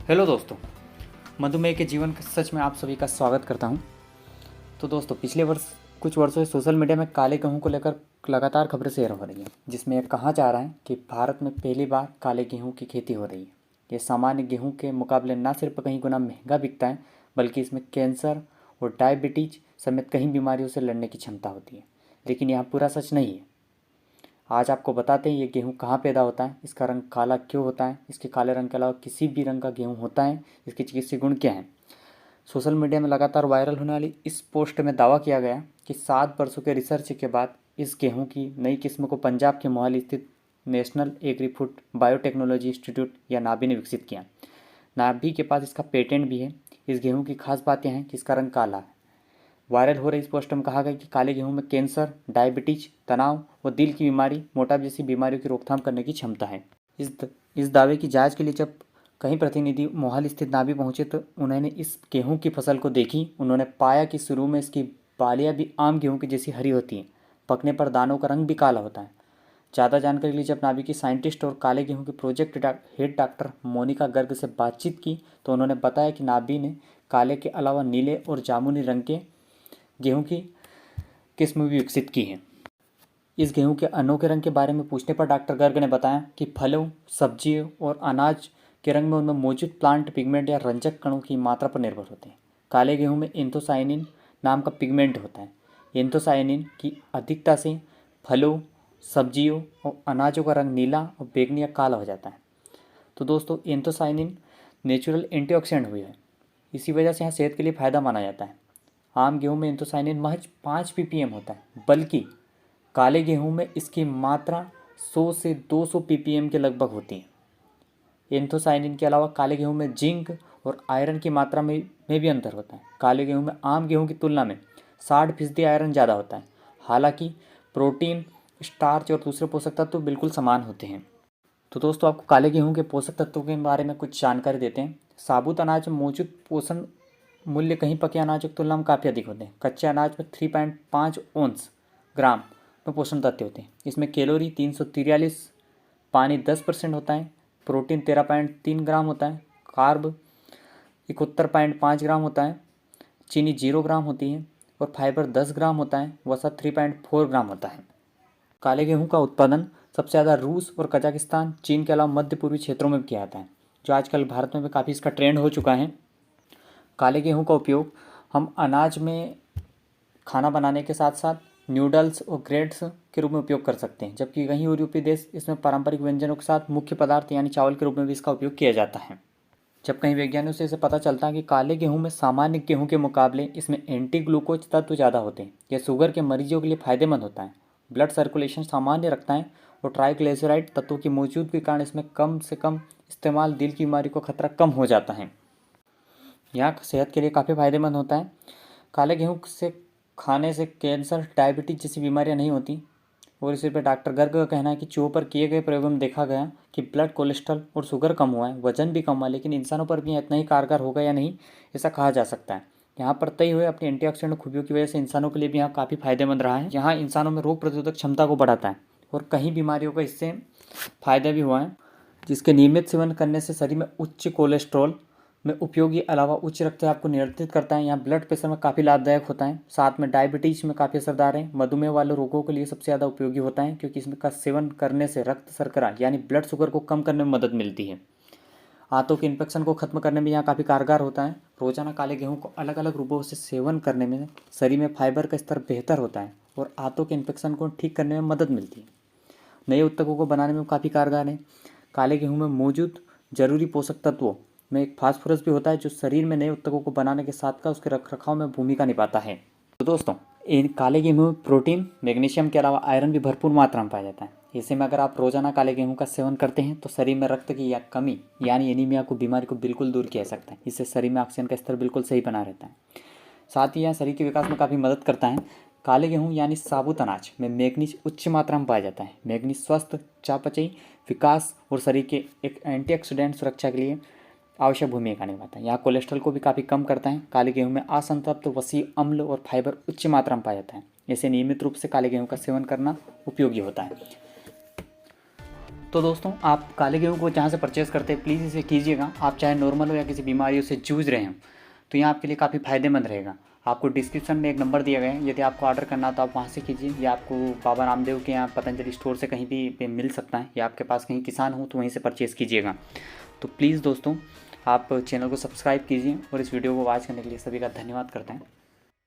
Hello दोस्तों, मधुमेह के जीवन के सच में आप सभी का स्वागत करता हूं। तो दोस्तों, पिछले कुछ वर्षों से सोशल मीडिया में काले गेहूं को लेकर लगातार खबरें शेयर हो रही हैं, जिसमें यह कहा जा रहा है कि भारत में पहली बार काले गेहूं की खेती हो रही है। ये सामान्य गेहूं के मुकाबले न सिर्फ कई गुना महंगा बिकता है, बल्कि इसमें कैंसर और डायबिटीज समेत कई बीमारियों से लड़ने की क्षमता होती है। लेकिन यह पूरा सच नहीं है। आज आपको बताते हैं ये गेहूं कहाँ पैदा होता है, इसका रंग काला क्यों होता है, इसके काले रंग के अलावा किसी भी रंग का गेहूं होता है, इसके चिकित्सीय गुण क्या हैं। सोशल मीडिया में लगातार वायरल होने वाली इस पोस्ट में दावा किया गया कि 7 वर्षों के रिसर्च के बाद इस गेहूं की नई किस्म को पंजाब के मोहाली स्थित national agri food biotechnology institute या नाबी ने विकसित किया। नाबी के पास इसका पेटेंट भी है। इस गेहूं की खास बात यह है कि इसका रंग काला है। वायरल हो रही इस पोस्ट में कहा गया कि काले गेहूं में कैंसर, डायबिटीज, तनाव व दिल की बीमारी, मोटापा जैसी बीमारियों की रोकथाम करने की क्षमता है। इस दावे की जांच के लिए जब कई प्रतिनिधि मोहाली स्थित नाभी पहुंचे तो उन्होंने इस गेहूं की फसल को देखी। उन्होंने पाया कि शुरू में इसकी बालियां भी आम गेहूं की जैसी हरी होती हैं। पकने पर दानों का रंग भी काला होता है। ज़्यादा जानकारी के लिए जब नाभी की साइंटिस्ट और काले गेहूं के project head doctor Monika Garg से बातचीत की तो उन्होंने बताया कि नाभी ने काले के अलावा नीले और जामुनी रंग के गेहूं की किस्म भी विकसित की है। इस गेहूं के अनोखे रंग के बारे में पूछने पर डॉक्टर गर्ग ने बताया कि फलों, सब्जियों और अनाज के रंग में उनमें मौजूद प्लांट पिगमेंट या रंजक कणों की मात्रा पर निर्भर होते हैं। काले गेहूं में एंथोसायनिन नाम का पिगमेंट होता है। एंथोसायनिन की अधिकता से फलों, सब्जियों और अनाजों का रंग नीला और बैंगनी या काला हो जाता है। तो दोस्तों, एंथोसायनिन नेचुरल एंटीऑक्सीडेंट हुई है। इसी वजह से यहाँ सेहत के लिए फ़ायदा माना जाता है। आम गेहूं में एंथोसायनिन महज 5 ppm होता है, बल्कि काले गेहूं में इसकी मात्रा 100 से 200 ppm के लगभग होती है। एंथोसायनिन के अलावा काले गेहूं में जिंक और आयरन की मात्रा में भी अंतर होता है। काले गेहूं में आम गेहूं की तुलना में 60% आयरन ज़्यादा होता है। हालांकि प्रोटीन, स्टार्च और दूसरे पोषक तत्व बिल्कुल समान होते हैं। तो दोस्तों, आपको काले गेहूं के पोषक तत्वों के बारे में कुछ जानकारी देते हैं। साबुत अनाज में मौजूद पोषण मूल्य कहीं पके अनाजों की तुलना में काफ़ी अधिक होते हैं। कच्चे अनाज में 3.5 औंस ग्राम में पोषण तत्व होते हैं। इसमें कैलोरी 343, पानी 10% होता है, प्रोटीन 13.3 ग्राम होता है, कार्ब 71.5 ग्राम होता है, चीनी 0 ग्राम होती है और फाइबर 10 ग्राम होता है, वसा 3.4 ग्राम होता है। काले गेहूं का उत्पादन सबसे ज़्यादा रूस और कजाकिस्तान, चीन के अलावा मध्य पूर्वी क्षेत्रों में भी किया जाता है, जो आजकल भारत में भी काफ़ी इसका ट्रेंड हो चुका है। काले गेहूं का उपयोग हम अनाज में खाना बनाने के साथ साथ नूडल्स और ग्रेड्स के रूप में उपयोग कर सकते हैं, जबकि कई यूरोपीय देश इसमें पारंपरिक व्यंजनों के साथ मुख्य पदार्थ यानी चावल के रूप में भी इसका उपयोग किया जाता है। जब कई वैज्ञानिकों से इसे पता चलता है कि काले गेहूं में सामान्य गेहूं के मुकाबले इसमें एंटी ग्लूकोज तत्व ज़्यादा होते हैं, यह शुगर के मरीजों के लिए फायदेमंद होता है, ब्लड सर्कुलेशन सामान्य रखता है और ट्राइग्लिसराइड तत्वों की मौजूदगी के कारण इसमें कम से कम इस्तेमाल दिल की बीमारी को खतरा कम हो जाता है। यह सेहत के लिए काफ़ी फायदेमंद होता है। काले गेहूं से खाने से कैंसर, डायबिटीज जैसी बीमारियां नहीं होती। और इसी पर डॉक्टर गर्ग का कहना है कि चूहों पर किए गए प्रयोगों में देखा गया कि ब्लड कोलेस्ट्रॉल और शुगर कम हुआ है, वजन भी कम हुआ, लेकिन इंसानों पर भी इतना ही कारगर होगा या नहीं, ऐसा कहा जा सकता है। यहाँ पर तय हुए अपनी एंटीऑक्सीडेंट खूबियों की वजह से इंसानों के लिए भी यहाँ काफ़ी फायदेमंद रहा है। यहाँ इंसानों में रोग प्रतिरोधक क्षमता को बढ़ाता है और कई बीमारियों का इससे फायदा भी हुआ है, जिसके नियमित सेवन करने से शरीर में उच्च कोलेस्ट्रॉल में उपयोगी अलावा उच्च रक्तचाप को नियंत्रित करता है। यहाँ ब्लड प्रेशर में काफ़ी लाभदायक होता है। साथ में डायबिटीज में काफ़ी असरदार है। मधुमेह वाले रोगों के लिए सबसे ज़्यादा उपयोगी होता है, क्योंकि इसमें का सेवन करने से रक्त शर्करा यानी ब्लड शुगर को कम करने में मदद मिलती है। आंतों के इन्फेक्शन को खत्म करने में यहाँ काफ़ी कारगर होता है। रोजाना काले गेहूँ को अलग अलग रूपों से सेवन करने में शरीर में फाइबर का स्तर बेहतर होता है और आंतों के इन्फेक्शन को ठीक करने में मदद मिलती है। नए उत्तकों को बनाने में काफ़ी कारगर है। काले गेहूँ में मौजूद जरूरी पोषक तत्वों में एक फास्फोरस भी होता है, जो शरीर में नए उत्तकों को बनाने के साथ का उसके रखरखाव में भूमिका निभाता है। तो दोस्तों, इन काले गेहूं में प्रोटीन, मैग्नीशियम के अलावा आयरन भी भरपूर मात्रा में पाया जाता है। ऐसे में अगर आप रोजाना काले गेहूं का सेवन करते हैं तो शरीर में रक्त की या कमी यानी एनीमिया को बीमारी को बिल्कुल दूर किया जा सकता है। इससे शरीर में ऑक्सीजन का स्तर बिल्कुल सही बना रहता है। साथ ही यह शरीर के विकास में काफ़ी मदद करता है। काले गेहूं यानी साबुत अनाज में मैग्नीज उच्च मात्रा में पाया जाता है। मैग्नीज स्वस्थ चयापचय, विकास और शरीर के एक एंटीऑक्सीडेंट सुरक्षा के लिए आवश्यक भूमिका निभाता है। यहाँ कोलेस्ट्रॉल को भी काफ़ी कम करता है। काले गेहूं में असंतृप्त वसीय अम्ल और फाइबर उच्च मात्रा में पाया जाता है। ऐसे नियमित रूप से काले गेहूं का सेवन करना उपयोगी होता है। तो दोस्तों आप काले गेहूँ को जहाँ से परचेज़ करते हैं प्लीज़ इसे कीजिएगा। आप चाहे नॉर्मल हो या किसी बीमारियों से जूझ रहे हो तो ये आपके लिए काफ़ी फ़ायदेमंद रहेगा। आपको डिस्क्रिप्शन में एक नंबर दिया गया है, यदि आपको ऑर्डर करना है तो आप वहाँ से कीजिए, या आपको बाबा रामदेव के यहाँ पतंजलि स्टोर से कहीं भी पे मिल सकता है, या आपके पास कहीं किसान हो तो वहीं से परचेज़ कीजिएगा। तो प्लीज़ दोस्तों आप चैनल को सब्सक्राइब कीजिए और इस वीडियो को वॉच करने के लिए सभी का धन्यवाद करते हैं।